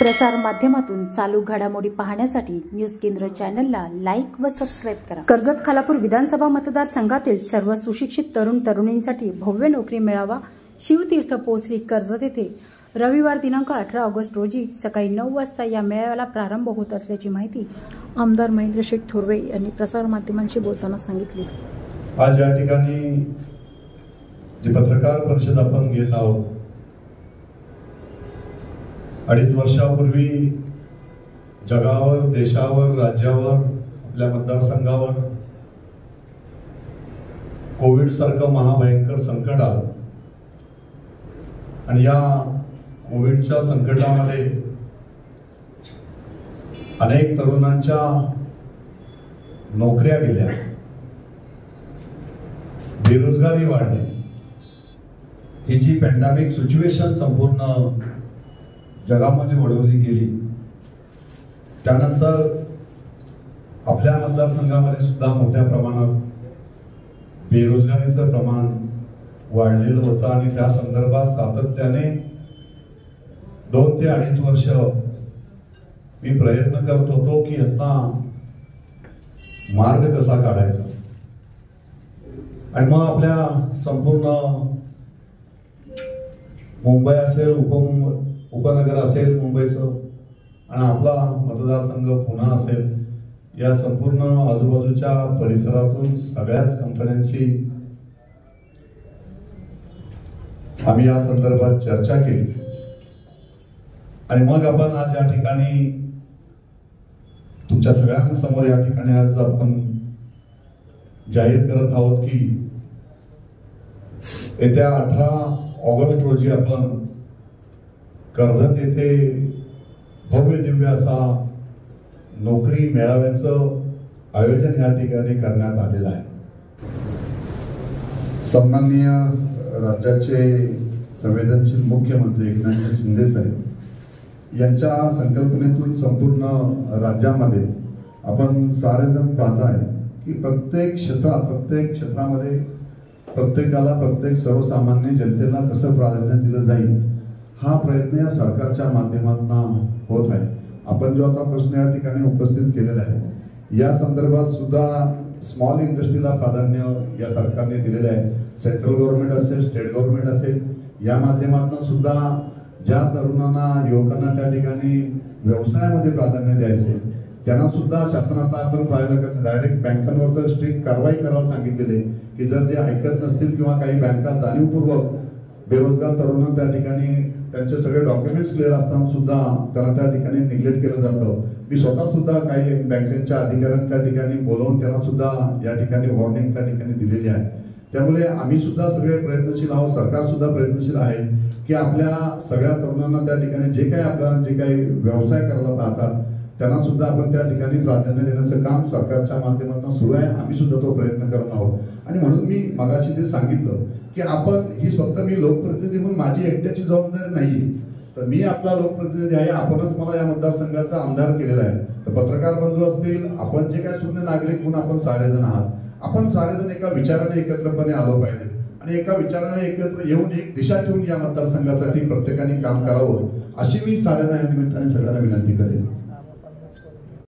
प्रसार माध्यमातून चालू घडामोडी पाहण्यासाठी न्यूज केंद्र चॅनलला लाईक व सबस्क्राइब करा। कर्जत खालापूर विधानसभा मतदारसंघातील सर्व सुशिक्षित तरुण तरुणींसाठी भव्य नोकरी मेळावा शिवतीर्थ पोसरी कर्जत येथे रविवार दिनांक 18 ऑगस्ट रोजी सकाळी 9 वाजता या मेळाव्याला प्रारंभ होत असल्याची माहिती आमदार महेंद्र शेठ थोरवे यांनी प्रसार माध्यमांशी बोलताना सांगितली। आज या ठिकाणी जी पत्रकार परिषद आपण घेत आहोत, 2.5 वर्षापूर्वी जगावर, देशावर, राज्यावर, आपल्या मतदारसंघावर कोविड सारखं महाभयंकर संकट आलं आणि या कोविडच्या संकटामध्ये अनेक तरुणांच्या नोकऱ्या गेल्या, बेरोजगारी वाढली। ही जी पॅन्डेमिक सिच्युएशन संपूर्ण जगामध्ये ओढवली गेली, त्यानंतर आपल्या मतदारसंघामध्ये सुद्धा मोठ्या प्रमाणात बेरोजगारीचं प्रमाण वाढलेलं होतं आणि त्या संदर्भात सातत्याने 2 ते 2.5 वर्ष मी प्रयत्न करत होतो की आता मार्ग कसा काढायचा। आणि मग आपल्या संपूर्ण मुंबई असेल, उपनगर असेल मुंबईचं, आणि आपला मतदारसंघ पुणे असेल, या संपूर्ण आजूबाजूच्या परिसरातून सगळ्याच कंपन्यांशी आम्ही या संदर्भात चर्चा केली आणि मग आपण आज या ठिकाणी तुमच्या सगळ्यांसमोर या ठिकाणी आज आपण जाहीर करत आहोत की येत्या 18 ऑगस्ट रोजी आपण कर्जत येथे भव्य दिव्य असा नोकरी मेळाव्याचं आयोजन या ठिकाणी करण्यात आलेलं आहे। सन्माननीय राज्याचे संवेदनशील मुख्यमंत्री एकनाथ शिंदे साहेब यांच्या संकल्पनेतून संपूर्ण राज्यामध्ये आपण सारेजण पाहताय की प्रत्येक क्षेत्रामध्ये प्रत्येकाला, प्रत्येक सर्वसामान्य जनतेला कसं प्राधान्य दिलं जाईल, हा प्रयत्न या सरकारच्या माध्यमातून होत आहे। आपण जो आता प्रश्न या ठिकाणी उपस्थित केलेला आहे, या संदर्भात सुद्धा स्मॉल इंडस्ट्रीला प्राधान्य या सरकारने दिलेले आहे। सेंट्रल गव्हर्नमेंट असेल, स्टेट गव्हर्नमेंट असेल, या माध्यमातून सुद्धा ज्या तरुणांना, युवकांना त्या ठिकाणी व्यवसायामध्ये प्राधान्य द्यायचे, त्यांना सुद्धा शासनात आपण पाहिलं की डायरेक्ट बँकांवर तर स्ट्रिक्ट कारवाई करायला सांगितलेले की जर ते ऐकत नसतील किंवा काही बँका जाणीवपूर्वक बेरोजगार तरुणांना त्या ठिकाणी त्यांचे सगळे डॉक्युमेंट्स क्लिअर असताना सुद्धा त्यांना त्या ठिकाणी निग्लेक्ट केलं जातं। मी स्वतः सुद्धा काही बँकेच्या अधिकाऱ्यांना त्या ठिकाणी बोलवून त्यांना सुद्धा या ठिकाणी वॉर्निंग त्या ठिकाणी दिलेली आहे। त्यामुळे आम्ही सुद्धा सगळे प्रयत्नशील आहोत, सरकार सुद्धा प्रयत्नशील आहे की आपल्या सगळ्या तरुणांना त्या ठिकाणी जे काही व्यवसाय करायला पाहतात त्यांना सुद्धा आपण त्या ठिकाणी प्राधान्य देण्याचं काम सरकारच्या माध्यमातून सुरू आहे। आम्ही सुद्धा तो प्रयत्न करत आहोत आणि म्हणून मी मगाशी ते सांगितलं की आपण ही फक्त मी लोकप्रतिनिधी म्हणून माझी एकट्याची जबाबदारी नाही, तर मी आपला लोकप्रतिनिधी आहे। आपणच मला या मतदारसंघाचा आमदार केलेला आहे। तर पत्रकार बंधू असतील, आपण जे काय सुज्ञ नागरिक म्हणून आपण सारेजण आहात, आपण सारेजण एका विचाराने एकत्रपणे आलो पाहिजे आणि एका विचाराने एकत्र येऊन एक दिशा ठेवून या मतदारसंघासाठी प्रत्येकाने काम करावं, अशी मी साऱ्यांना या निमित्ताने सगळ्यांना विनंती करेन।